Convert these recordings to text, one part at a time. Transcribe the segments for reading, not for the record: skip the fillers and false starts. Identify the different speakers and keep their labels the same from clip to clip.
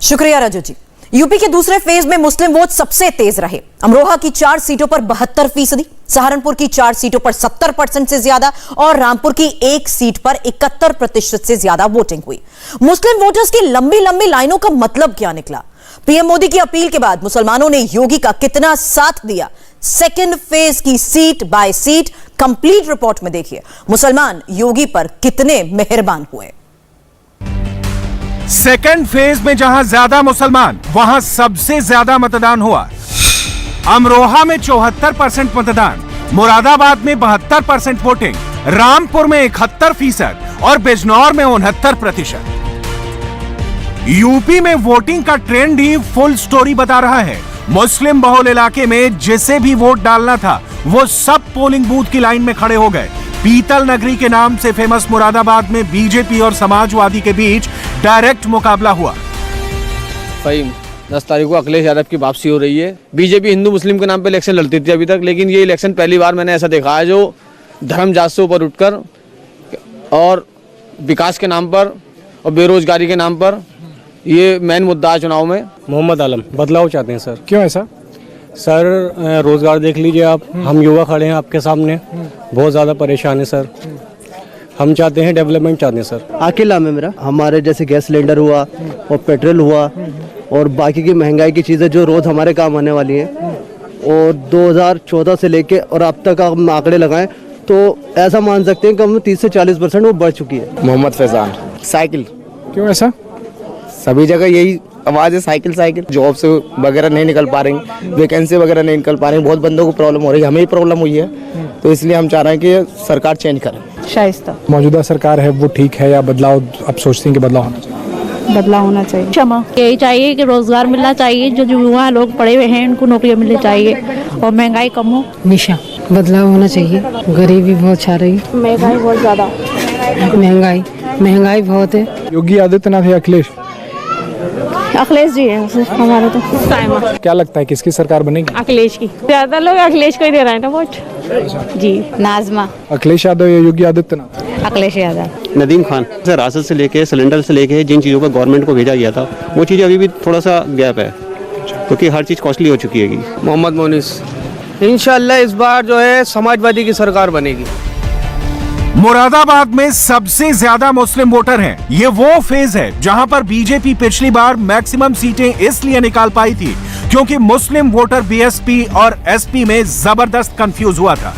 Speaker 1: शुक्रिया रजू जी। यूपी के दूसरे फेज में मुस्लिम वोट सबसे तेज रहे। अमरोहा की 4 सीटों पर 72%, सहारनपुर की 4 सीटों पर 70% से ज्यादा और रामपुर की 1 सीट पर 71% से ज्यादा वोटिंग हुई। मुस्लिम वोटर्स की लंबी लंबी लाइनों का मतलब क्या निकला? पीएम मोदी की अपील के बाद मुसलमानों ने योगी का कितना साथ दिया? सेकेंड फेज की seat by seat complete report में देखिए मुसलमान योगी पर कितने मेहरबान हुए।
Speaker 2: सेकेंड फेज में जहां ज्यादा मुसलमान वहां सबसे ज्यादा मतदान हुआ। अमरोहा में 74% मतदान, मुरादाबाद में 72% वोटिंग, रामपुर में 71% और बिजनौर में 69%। यूपी में वोटिंग का ट्रेंड ही फुल स्टोरी बता रहा है। मुस्लिम बहुल इलाके में जिसे भी वोट डालना था वो सब पोलिंग बूथ की लाइन में खड़े हो गए। पीतल नगरी के नाम से फेमस मुरादाबाद में बीजेपी और समाजवादी के बीच डायरेक्ट मुकाबला हुआ।
Speaker 3: 10 तारीख को अखिलेश यादव की वापसी हो रही है। बीजेपी हिंदू मुस्लिम के नाम पे इलेक्शन लड़ती थी अभी तक, लेकिन ये इलेक्शन पहली बार मैंने ऐसा देखा है जो धर्म जात से ऊपर उठकर और विकास के नाम पर और बेरोजगारी के नाम पर ये मेन मुद्दा है चुनाव में।
Speaker 4: मोहम्मद आलम बदलाव चाहते हैं सर। क्यों ऐसा? सर रोजगार देख लीजिए आप, हम युवा खड़े हैं आपके सामने, बहुत ज़्यादा परेशान है सर। हम चाहते हैं डेवलपमेंट चाहते हैं सर।
Speaker 5: आखिर नाम है मेरा। हमारे जैसे गैस सिलेंडर हुआ और पेट्रोल हुआ और बाकी की महंगाई की चीज़ें जो रोज़ हमारे काम आने वाली हैं, और 2014 से लेके और अब तक हम आंकड़े लगाएं तो ऐसा मान सकते हैं कि हम 30 से 40% वो बढ़ चुकी है।
Speaker 6: मोहम्मद फैजान। साइकिल।
Speaker 4: क्यों ऐसा?
Speaker 6: सभी जगह यही आवाज है, साइकिल साइकिल। जॉब से वगैरह नहीं निकल पा रही, वैकेंसी वगैरह नहीं निकल पा रही, बहुत बंदों को प्रॉब्लम हो रही है, हमें ही प्रॉब्लम हुई है, तो इसलिए हम चाह रहे हैं कि सरकार चेंज करे।
Speaker 7: शाइस्ता।
Speaker 8: मौजूदा सरकार है वो ठीक है या बदलाव आप सोचते हैं कि बदलाव होना चाहिए?
Speaker 7: बदलाव होना चाहिए।
Speaker 9: क्षमा यही चाहिए कि रोजगार मिलना चाहिए, जो युवा लोग पढ़े हुए हैं उनको नौकरियां मिलनी चाहिए और महंगाई कम हो।
Speaker 7: मिशा बदलाव होना चाहिए। गरीबी बहुत छा रही,
Speaker 9: महंगाई बहुत ज्यादा,
Speaker 7: महंगाई बहुत है।
Speaker 8: योगी आदित्यनाथ या अखिलेश?
Speaker 9: अखिलेश जी है हमारा तो।
Speaker 8: क्या लगता है किसकी सरकार बनेगी?
Speaker 9: अखिलेश की। ज्यादा लोग अखिलेश को ही दे रहे हैं ना वोट। जी।
Speaker 7: नाजमा।
Speaker 8: अखिलेश यादव या योगी आदित्यनाथ?
Speaker 7: अखिलेश यादव।
Speaker 4: नदीम खान। राशन से लेके सिलेंडर से लेके जिन चीज़ों पर गवर्नमेंट को भेजा गया था वो चीज़ें अभी भी थोड़ा सा गैप है, क्योंकि हर चीज़ कॉस्टली हो चुकी है।
Speaker 3: मोहम्मद मोनिस। इंशाल्लाह इस बार जो है समाजवादी की सरकार बनेगी।
Speaker 2: मुरादाबाद में सबसे ज्यादा मुस्लिम वोटर हैं। ये वो फेज है जहां पर बीजेपी पिछली बार मैक्सिमम सीटें इसलिए निकाल पाई थी क्योंकि मुस्लिम वोटर बीएसपी और एसपी में जबरदस्त कंफ्यूज हुआ था।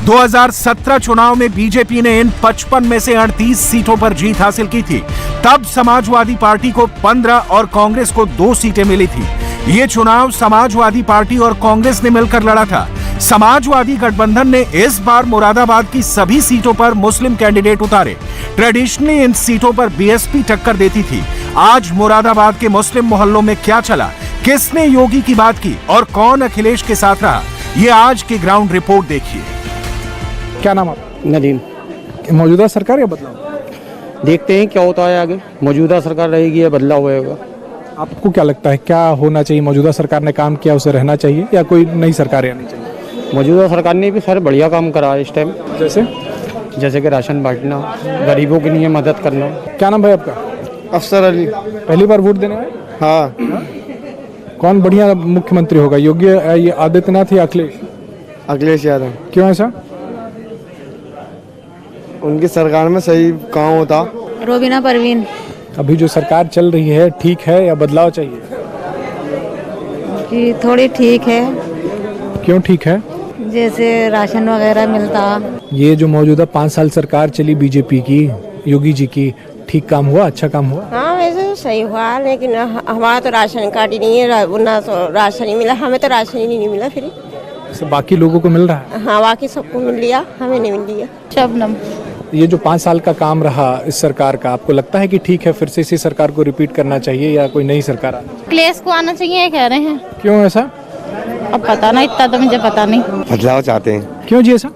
Speaker 2: 2017 चुनाव में बीजेपी ने इन 55 में से 38 सीटों पर जीत हासिल की थी। तब समाजवादी पार्टी को 15 और कांग्रेस को 2 सीटें मिली थी। ये चुनाव समाजवादी पार्टी और कांग्रेस ने मिलकर लड़ा था। समाजवादी गठबंधन ने इस बार मुरादाबाद की सभी सीटों पर मुस्लिम कैंडिडेट उतारे। ट्रेडिशनली इन सीटों पर बीएसपी टक्कर देती थी। आज मुरादाबाद के मुस्लिम मोहल्लों में क्या चला, किसने योगी की बात की और कौन अखिलेश के साथ रहा, ये आज की ग्राउंड रिपोर्ट देखिए।
Speaker 8: क्या नाम आप?
Speaker 4: नदीम।
Speaker 8: मौजूदा सरकार या बदलाव?
Speaker 4: देखते हैं क्या होता है आगे। मौजूदा सरकार रहेगी या बदलाव होगा?
Speaker 8: आपको क्या लगता है क्या होना चाहिए? मौजूदा सरकार ने काम किया उसे रहना चाहिए या कोई नई सरकार आनी चाहिए?
Speaker 4: मौजूदा सरकार ने भी सारे बढ़िया काम करा है इस टाइम, जैसे कि राशन बांटना, गरीबों के लिए मदद करना।
Speaker 8: क्या नाम भाई आपका?
Speaker 6: अफसर अली।
Speaker 8: पहली बार वोट देने आए?
Speaker 6: हाँ।
Speaker 8: कौन बढ़िया मुख्यमंत्री होगा, योगी आदित्यनाथ या अखिलेश?
Speaker 6: अखिलेश यादव।
Speaker 8: क्यों ऐसा?
Speaker 6: उनकी सरकार में सही काम होता।
Speaker 7: रोबिना परवीन।
Speaker 8: अभी जो सरकार चल रही है ठीक है या बदलाव चाहिए?
Speaker 7: जी थोड़ी ठीक है।
Speaker 8: क्यों ठीक है?
Speaker 7: जैसे राशन वगैरह मिलता।
Speaker 8: ये जो मौजूदा 5 साल सरकार चली बीजेपी की, योगी जी की, ठीक काम हुआ, अच्छा काम हुआ?
Speaker 10: हाँ वैसे तो सही हुआ, लेकिन हमारा तो राशन कार्ड ही नहीं है, ना तो राशन ही मिला, हमें तो राशन ही नहीं मिला। फिर
Speaker 8: बाकी लोगों को मिल रहा है?
Speaker 10: हाँ बाकी सबको मिल लिया, हमें नहीं मिल लिया।
Speaker 9: शबनम।
Speaker 8: ये जो 5 साल का काम रहा इस सरकार का, आपको लगता है कि ठीक है, फिर से इसी सरकार को रिपीट करना चाहिए या कोई नई सरकार आना चाहिए?
Speaker 9: अखिलेश को आना चाहिए कह रहे हैं।
Speaker 8: क्यों ऐसा?
Speaker 9: अब पता नहीं, इतना तो मुझे पता नहीं।
Speaker 6: बदलाव चाहते हैं।
Speaker 8: क्यों जी ऐसा?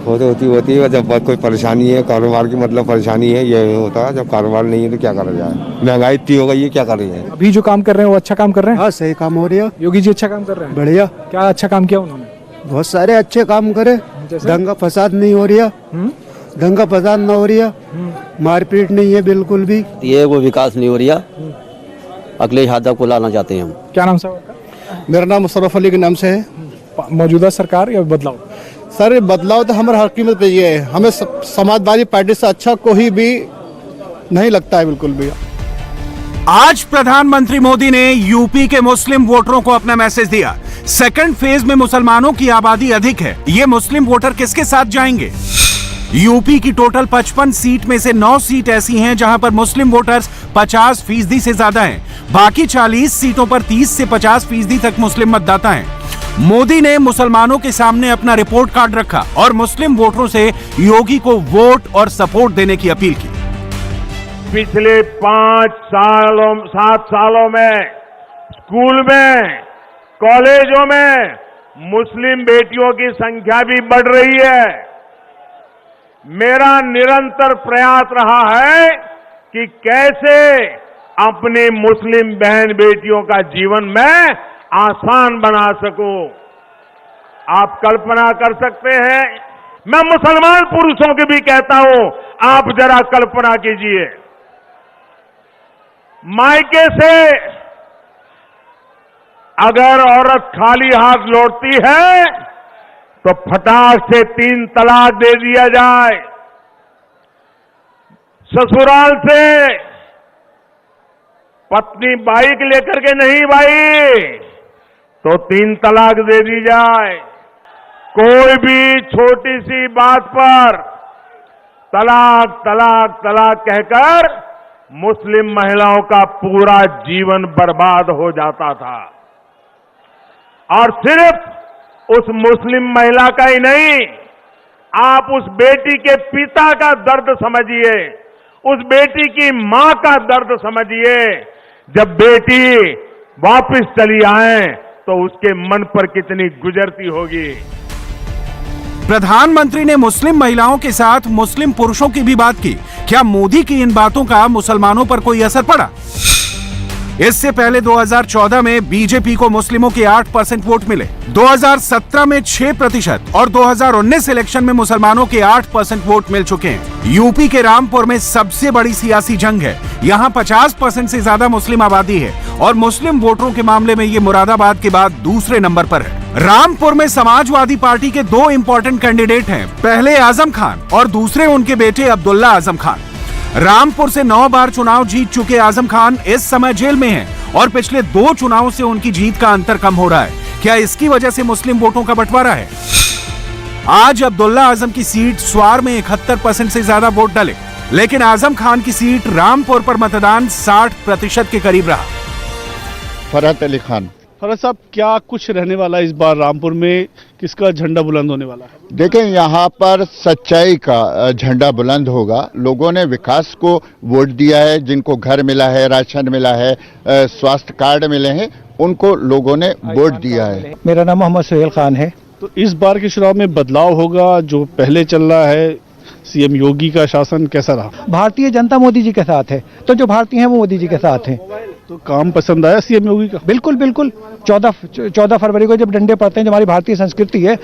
Speaker 6: होती है जब कोई परेशानी है, कारोबार की मतलब परेशानी है, ये होता है। जब कारोबार नहीं है तो क्या करा जाए, महंगाई इतनी हो गई है, क्या कर रही है।
Speaker 8: अभी जो काम कर रहे हैं वो अच्छा काम कर रहे हैं?
Speaker 5: हाँ सही काम हो रहा है।
Speaker 8: योगी जी अच्छा काम कर रहे हैं?
Speaker 5: बढ़िया।
Speaker 8: क्या अच्छा काम किया उन्होंने?
Speaker 5: बहुत सारे अच्छे काम करे, दंगा फसाद नहीं हो रहा, दंगा फसाद न हो रहा, मारपीट नहीं है बिल्कुल भी।
Speaker 6: ये वो विकास नहीं हो रहा, अखिलेश यादव को लाना चाहते हैं हम।
Speaker 8: क्या नाम साहब आपका?
Speaker 5: मेरा नाम मुशर्रफ अली के नाम से है।
Speaker 8: मौजूदा सरकार या बदलाव?
Speaker 5: सर बदलाव तो हमारे हर कीमत पे ये है, हमें समाजवादी पार्टी से अच्छा कोई भी नहीं लगता है बिल्कुल भी।
Speaker 2: आज प्रधानमंत्री मोदी ने यूपी के मुस्लिम वोटरों को अपना मैसेज दिया। सेकंड फेज में मुसलमानों की आबादी अधिक है, ये मुस्लिम वोटर किसके साथ जाएंगे? यूपी की टोटल 55 सीट में से 9 सीट ऐसी हैं जहां पर मुस्लिम वोटर्स 50% से ज्यादा हैं। बाकी 40 सीटों पर 30 से 50% तक मुस्लिम मतदाता हैं। मोदी ने मुसलमानों के सामने अपना रिपोर्ट कार्ड रखा और मुस्लिम वोटरों से योगी को वोट और सपोर्ट देने की अपील की।
Speaker 11: पिछले 7 सालों में स्कूल में, कॉलेजों में मुस्लिम बेटियों की संख्या भी बढ़ रही है। मेरा निरंतर प्रयास रहा है कि कैसे अपनी मुस्लिम बहन बेटियों का जीवन मैं आसान बना सकूं। आप कल्पना कर सकते हैं, मैं मुसलमान पुरुषों की भी कहता हूं, आप जरा कल्पना कीजिए, मायके से अगर औरत खाली हाथ लौटती है तो फटाक से 3 तलाक दे दिया जाए। ससुराल से पत्नी बाइक लेकर के नहीं भाई तो 3 तलाक दे दी जाए। कोई भी छोटी सी बात पर तलाक तलाक तलाक कहकर मुस्लिम महिलाओं का पूरा जीवन बर्बाद हो जाता था। और सिर्फ उस मुस्लिम महिला का ही नहीं, आप उस बेटी के पिता का दर्द समझिए, उस बेटी की मां का दर्द समझिए। जब बेटी वापस चली आए तो उसके मन पर कितनी गुजरती होगी।
Speaker 2: प्रधानमंत्री ने मुस्लिम महिलाओं के साथ मुस्लिम पुरुषों की भी बात की। क्या मोदी की इन बातों का मुसलमानों पर कोई असर पड़ा? इससे पहले 2014 में बीजेपी को मुस्लिमों के 8% वोट मिले, 2017 में 6% और 2019 इलेक्शन में मुसलमानों के 8% वोट मिल चुके हैं। यूपी के रामपुर में सबसे बड़ी सियासी जंग है। यहाँ 50% से ज्यादा मुस्लिम आबादी है और मुस्लिम वोटरों के मामले में ये मुरादाबाद के बाद दूसरे नंबर पर है। रामपुर में समाजवादी पार्टी के 2 इंपॉर्टेंट कैंडिडेट हैं, पहले आजम खान और दूसरे उनके बेटे अब्दुल्ला आजम खान। रामपुर से 9 बार चुनाव जीत चुके आजम खान इस समय जेल में हैं और पिछले 2 चुनावों से उनकी जीत का अंतर कम हो रहा है। क्या इसकी वजह से मुस्लिम वोटों का बंटवारा है? आज अब्दुल्ला आजम की सीट स्वार में 71% से ज्यादा वोट डले, लेकिन आजम खान की सीट रामपुर पर मतदान 60% के करीब रहा।
Speaker 12: फरहत अली खान।
Speaker 13: फरहत साहब, क्या कुछ रहने वाला इस बार रामपुर में, किसका झंडा बुलंद होने वाला है?
Speaker 12: देखें, यहाँ पर सच्चाई का झंडा बुलंद होगा। लोगों ने विकास को वोट दिया है, जिनको घर मिला है, राशन मिला है, स्वास्थ्य कार्ड मिले हैं, उनको लोगों ने वोट दिया है।
Speaker 14: मेरा नाम मोहम्मद सुहेल खान है।
Speaker 13: तो इस बार के चुनाव में बदलाव होगा? जो पहले चल रहा है सीएम योगी का शासन कैसा रहा?
Speaker 14: भारतीय जनता मोदी जी के साथ है, तो जो भारतीय हैं वो मोदी जी के साथ हैं।
Speaker 13: तो काम पसंद आया सीएम योगी का?
Speaker 14: बिल्कुल बिल्कुल। 14 फरवरी को जब डंडे पड़ते हैं, जो हमारी भारतीय संस्कृति है,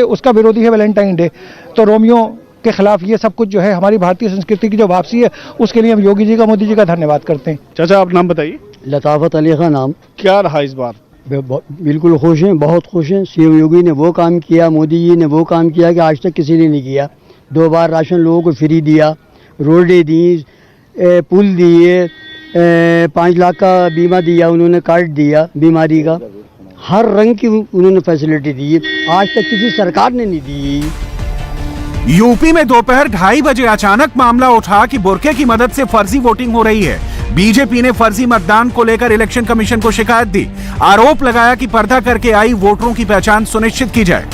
Speaker 14: उसका विरोधी है वैलेंटाइन डे। तो रोमियो के खिलाफ ये सब कुछ जो है हमारी भारतीय संस्कृति की जो वापसी है, उसके लिए हम योगी जी का, मोदी जी का धन्यवाद करते हैं।
Speaker 13: चाचा, आप नाम बताइए।
Speaker 5: लताफत अली का नाम।
Speaker 13: क्या रहा इस बार?
Speaker 5: बिल्कुल खुश हैं, बहुत खुश हैं। सीएम योगी ने वो काम किया, मोदी जी ने वो काम किया कि आज तक किसी ने नहीं किया। 2 बार राशन लोगों को फ्री दिया, रोडें दी, पुल दिए, 5 लाख का बीमा दिया, उन्होंने कार्ड दिया बीमारी का, हर रंग की उन्होंने फैसिलिटी दी, आज तक किसी सरकार ने नहीं दी।
Speaker 2: यूपी में दोपहर 2:30 बजे अचानक मामला उठा कि बुरके की मदद से फर्जी वोटिंग हो रही है। बीजेपी ने फर्जी मतदान को लेकर इलेक्शन कमीशन को शिकायत दी। आरोप लगाया कि पर्दा करके आई वोटरों की पहचान सुनिश्चित की जाए।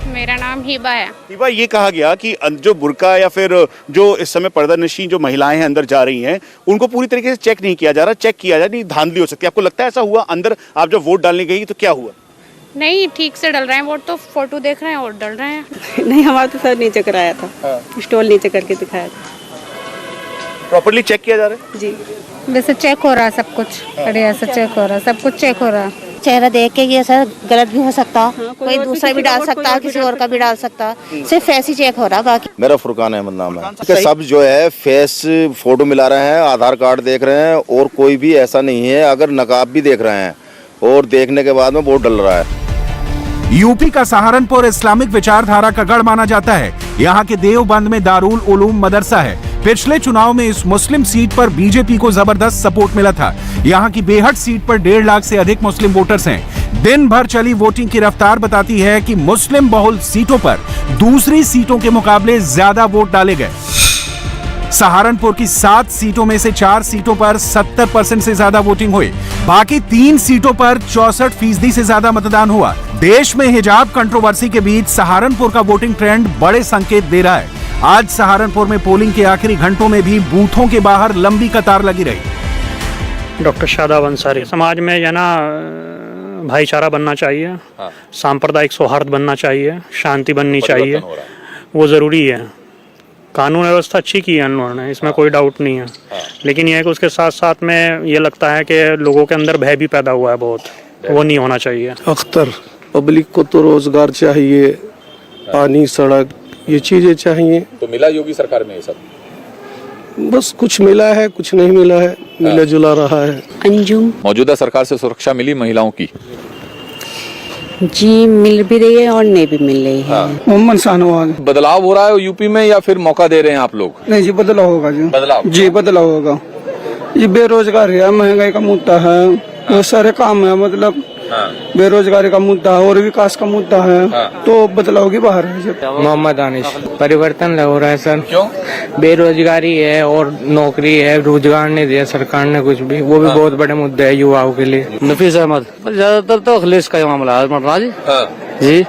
Speaker 15: मेरा नाम हिबा है।
Speaker 16: हिबा, ये कहा गया कि जो बुर्का या फिर जो इस समय पर्दानशीं जो महिलाएं हैं अंदर जा रही हैं, उनको पूरी तरीके से चेक नहीं किया जा रहा, चेक किया जा रहा, धांधली हो सकती है। आपको लगता है ऐसा हुआ? अंदर आप जब वोट डालने गई तो क्या हुआ?
Speaker 15: नहीं, ठीक से डल रहे हैं वोट, तो फोटो देख रहे हैं और डल रहे हैं।
Speaker 17: नहीं, हमारा तो सर नीचे कराया था, स्टॉल नीचे करके दिखाया था।
Speaker 16: प्रॉपर्ली चेक किया जा रहा है?
Speaker 17: जी,
Speaker 15: वैसे चेक हो रहा है सब कुछ, बढ़िया से चेक हो रहा है, सब कुछ चेक हो रहा है।
Speaker 9: चेहरा देख के ये सर गलत भी हो सकता, कोई दूसरा भी डाल सकता, किसी और का भी डाल सकता, सिर्फ फेस ही चेक हो रहा। बाकी
Speaker 6: मेरा फुरकान अहमद नाम है। सब जो है फेस फोटो मिला रहे हैं, आधार कार्ड देख रहे हैं, और कोई भी ऐसा नहीं है। अगर नकाब भी देख रहे हैं और देखने के बाद में बहुत डल रहा है।
Speaker 2: यूपी का सहारनपुर इस्लामिक विचारधारा का गढ़ माना जाता है। यहाँ के देवबंद में दारुल उलूम मदरसा है। पिछले चुनाव में इस मुस्लिम सीट पर बीजेपी को जबरदस्त सपोर्ट मिला था। यहाँ की बेहट सीट पर 1.5 लाख से अधिक मुस्लिम वोटर्स हैं। दिन भर चली वोटिंग की रफ्तार बताती है कि मुस्लिम बहुल सीटों पर दूसरी सीटों के मुकाबले ज्यादा वोट डाले गए। सहारनपुर की 7 सीटों में से 4 सीटों पर 70% से ज्यादा वोटिंग हुई। बाकी 3 सीटों पर 64% से ज्यादा मतदान हुआ। देश में हिजाब कंट्रोवर्सी के बीच सहारनपुर का वोटिंग ट्रेंड बड़े संकेत दे रहा है। आज सहारनपुर में पोलिंग के आखिरी घंटों में भी बूथों के बाहर लंबी कतार लगी रही।
Speaker 4: डॉक्टर शादाब अंसारी, समाज में जो ना भाईचारा बनना चाहिए, सांप्रदायिक सौहार्द बनना चाहिए, शांति बननी चाहिए, वो ज़रूरी है। कानून व्यवस्था अच्छी की है उन्होंने, इसमें कोई डाउट नहीं है, लेकिन यह है कि उसके साथ साथ में ये लगता है कि लोगों के अंदर भय भी पैदा हुआ है बहुत, वो नहीं होना चाहिए।
Speaker 18: अख्तर, पब्लिक को तो रोजगार चाहिए, पानी, सड़क, ये चीजें चाहिए।
Speaker 19: तो मिला योगी सरकार में ये सब?
Speaker 18: बस कुछ मिला है, कुछ नहीं मिला है, मिला जुला रहा है।
Speaker 17: अंजुम,
Speaker 19: मौजूदा सरकार से सुरक्षा मिली महिलाओं की?
Speaker 17: जी मिल भी रही है और नहीं भी मिल रही है।
Speaker 18: मोहम्मद शाहनवाज।
Speaker 19: बदलाव हो रहा है यूपी में या फिर मौका दे रहे हैं आप लोग?
Speaker 18: नहीं जी, बदलाव होगा जी।
Speaker 19: बदलाव?
Speaker 18: जी बदलाव होगा। ये बेरोजगारी है, महंगाई का मुद्दा है, बहुत सारे काम है, मतलब बेरोजगारी का मुद्दा है और विकास का मुद्दा है, तो बदलाव की बाहर है।
Speaker 4: मोहम्मद दानिश, परिवर्तन हो रहा है सर।
Speaker 19: क्यों?
Speaker 4: बेरोजगारी है और नौकरी है, रोजगार नहीं दिया सरकार ने कुछ भी, वो भी बहुत बड़े मुद्दे है युवाओं के लिए।
Speaker 5: नफीस अहमद, ज्यादातर तो अखिलेश का मामला है जी।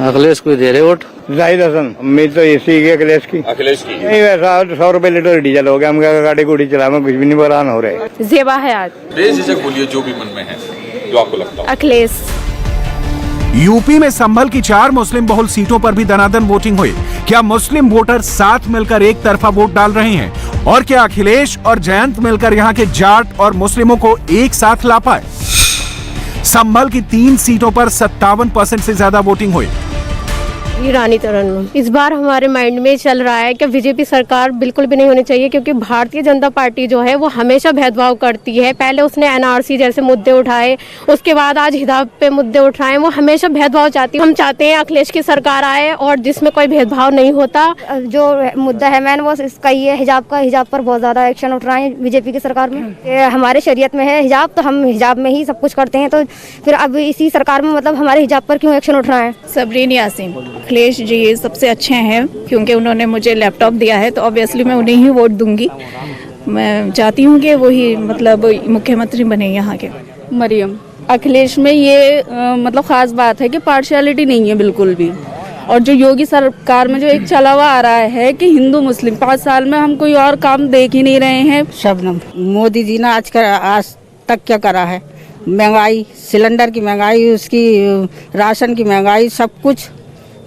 Speaker 5: अखिलेश को दे रहे वोट।
Speaker 6: जाहिद हसन, उम्मीद तो इसी की अखिलेश की।
Speaker 19: अखिलेश की?
Speaker 6: नहीं, वैसा 100 रुपए लीटर डीजल हो गया, हम गाड़ी गुड़ी चला में कुछ भी नहीं बरान हो रहे।
Speaker 15: जेबा है आज।
Speaker 19: बेझिझक बोलिए जो भी मन में है, जो आपको लगता है।
Speaker 15: अखिलेश।
Speaker 2: यूपी में संभल की 4 मुस्लिम बहुल सीटों पर भी दनादन वोटिंग हुई। क्या मुस्लिम वोटर साथ मिलकर एक तरफा वोट डाल रहे हैं? और क्या अखिलेश और जयंत मिलकर यहाँ के जाट और मुस्लिमों को एक साथ ला पाए? संभल की 3 सीटों पर 57% से ज्यादा वोटिंग हुई।
Speaker 10: रानी तरन्नुम। इस बार हमारे माइंड में चल रहा है कि बीजेपी सरकार बिल्कुल भी नहीं होनी चाहिए, क्योंकि भारतीय जनता पार्टी जो है वो हमेशा भेदभाव करती है। पहले उसने एनआरसी जैसे मुद्दे उठाए, उसके बाद आज हिजाब पे मुद्दे उठाए, वो हमेशा भेदभाव चाहती है। हम चाहते हैं अखिलेश की सरकार आए और जिसमें कोई भेदभाव नहीं होता।
Speaker 9: जो मुद्दा है मैन वो इसका ही है, हिजाब का। हिजाब पर बहुत ज्यादा एक्शन उठ रहा है बीजेपी की सरकार में। हमारे शरीयत में है हिजाब, तो हम हिजाब में ही सब कुछ करते हैं, तो फिर अब इसी सरकार में मतलब हमारे हिजाब पर क्यों एक्शन उठ रहा है?
Speaker 15: सबरीन यासीन। अखिलेश जी सबसे अच्छे हैं, क्योंकि उन्होंने मुझे लैपटॉप दिया है, तो ऑब्वियसली मैं उन्हें ही वोट दूंगी। मैं चाहती हूँ कि वही मतलब मुख्यमंत्री बने यहाँ के।
Speaker 17: मरियम, अखिलेश में ये मतलब खास बात है कि पार्शियलिटी नहीं है बिल्कुल भी। और जो योगी सरकार में जो एक चला हुआ आ रहा है कि हिंदू मुस्लिम, 5 साल में हम कोई और काम देख ही नहीं रहे हैं।
Speaker 9: शबनम, मोदी जी ने आज तक क्या करा है? महंगाई, सिलेंडर की महंगाई, उसकी राशन की महंगाई, सब कुछ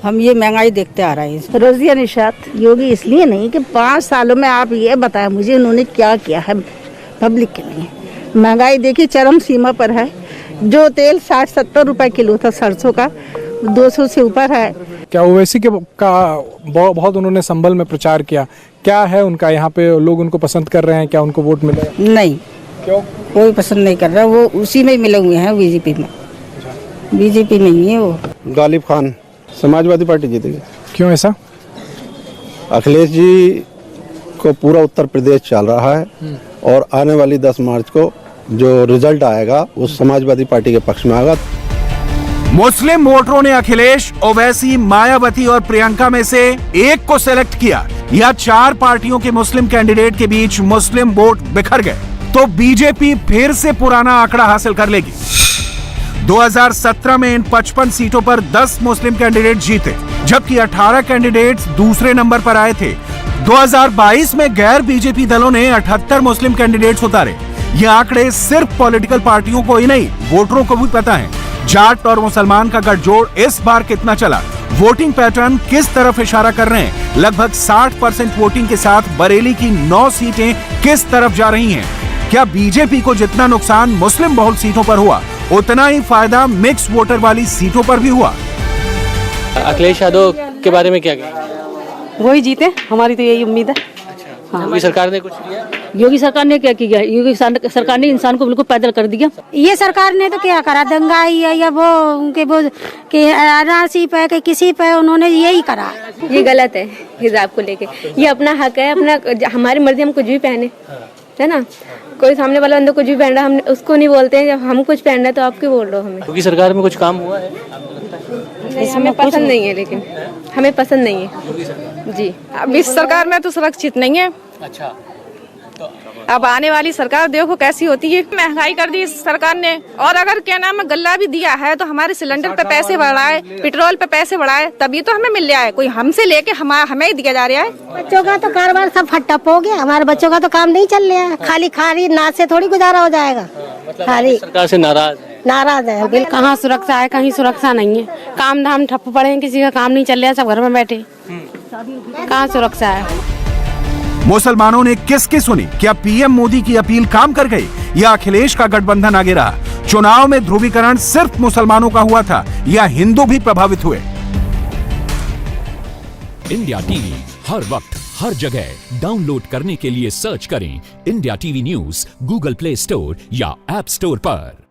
Speaker 9: हम ये महंगाई देखते आ रहे हैं।
Speaker 20: रोजिया निशात, योगी इसलिए नहीं कि 5 सालों में आप ये बताएं मुझे उन्होंने क्या किया है पब्लिक के लिए। महंगाई देखिए चरम सीमा पर है। जो तेल 60-70 रुपए किलो था सरसों का, 200 से ऊपर है।
Speaker 8: क्या ओवैसी का बहुत उन्होंने संभल में प्रचार किया, क्या है उनका यहाँ पे, लोग उनको पसंद कर रहे हैं, क्या उनको वोट मिले?
Speaker 20: नहीं,
Speaker 8: क्यों?
Speaker 20: कोई पसंद नहीं कर रहा, वो उसी में मिले हुए हैं बीजेपी में। बीजेपी नहीं है वो।
Speaker 18: गालिब खान, समाजवादी पार्टी जीतेगी।
Speaker 8: क्यों ऐसा?
Speaker 18: अखिलेश जी को पूरा उत्तर प्रदेश चल रहा है और आने वाली 10 मार्च को जो रिजल्ट आएगा वो समाजवादी पार्टी के पक्ष में आएगा।
Speaker 2: मुस्लिम वोटरों ने अखिलेश, ओवैसी, मायावती और प्रियंका में से एक को सेलेक्ट किया, या 4 पार्टियों के मुस्लिम कैंडिडेट के बीच मुस्लिम वोट बिखर गए, तो बीजेपी फिर से पुराना आंकड़ा हासिल कर लेगी। 2017 में इन 55 सीटों पर 10 मुस्लिम कैंडिडेट जीते, जबकि 18 कैंडिडेट्स दूसरे नंबर पर आए थे। 2022 में गैर बीजेपी दलों ने 78 मुस्लिम कैंडिडेट्स उतारे। ये आंकड़े सिर्फ पॉलिटिकल पार्टियों को ही नहीं, वोटरों को भी पता है। जाट और मुसलमान का गठजोड़ इस बार कितना चला, वोटिंग पैटर्न किस तरफ इशारा कर रहे हैं, लगभग 60% वोटिंग के साथ बरेली की 9 सीटें किस तरफ जा रही हैं। क्या बीजेपी को जितना नुकसान मुस्लिम बहुल सीटों पर हुआ, उतना ही फायदा मिक्स वोटर वाली सीटों पर भी हुआ।
Speaker 21: अखिलेश यादव के बारे में क्या कहें?
Speaker 7: वही जीते, हमारी तो यही उम्मीद है।
Speaker 21: योगी सरकार ने कुछ किया?
Speaker 7: योगी सरकार ने क्या किया? योगी सरकार ने इंसान को बिल्कुल पैदल कर दिया।
Speaker 9: ये सरकार ने तो क्या करा, दंगाई है या वो उनके वो कि एनआरसी पे कि किसी पे उन्होंने यही करा।
Speaker 10: ये गलत है हिजाब को लेके। ये अपना हक है, अपना हमारी मर्जी, हम कुछ भी पहने, है ना। कोई सामने वाला बंदा कुछ भी पहन रहा, हम उसको नहीं बोलते हैं। जब हम कुछ पहन रहे हैं तो आप क्यों बोल रहे हो हमें?
Speaker 21: योगी सरकार में कुछ काम हुआ है?
Speaker 10: नहीं, हमें पसंद नहीं है, लेकिन हमें पसंद नहीं है जी।
Speaker 15: अब इस सरकार में तो सुरक्षित नहीं है।
Speaker 21: अच्छा,
Speaker 15: अब आने वाली सरकार देखो कैसी होती है। महंगाई कर दी इस सरकार ने, और अगर क्या नाम है गल्ला भी दिया है तो हमारे सिलेंडर पे पैसे बढ़ाए, पेट्रोल पे पैसे बढ़ाए, तभी तो हमें मिल रहा है। कोई हमसे लेके हमें ही दिया जा रहा है।
Speaker 9: बच्चों का तो कारोबार सब फट्टप हो गया, हमारे बच्चों का तो काम नहीं चल रहा है। खाली खाली नाच से थोड़ी गुजारा हो जाएगा। खाली
Speaker 21: सरकार से नाराज
Speaker 9: है।
Speaker 7: बिल्कुल कहाँ सुरक्षा है, कहीं सुरक्षा नहीं है। काम धाम ठप्प पड़े हैं, किसी का काम नहीं चल रहा है, सब घर में बैठे, कहाँ सुरक्षा है।
Speaker 2: मुसलमानों ने किसकी सुनी? क्या पीएम मोदी की अपील काम कर गई या अखिलेश का गठबंधन आगे रहा? चुनाव में ध्रुवीकरण सिर्फ मुसलमानों का हुआ था या हिंदू भी प्रभावित हुए?
Speaker 22: इंडिया टीवी हर वक्त हर जगह डाउनलोड करने के लिए सर्च करें India TV news Google play store या ऐप स्टोर पर।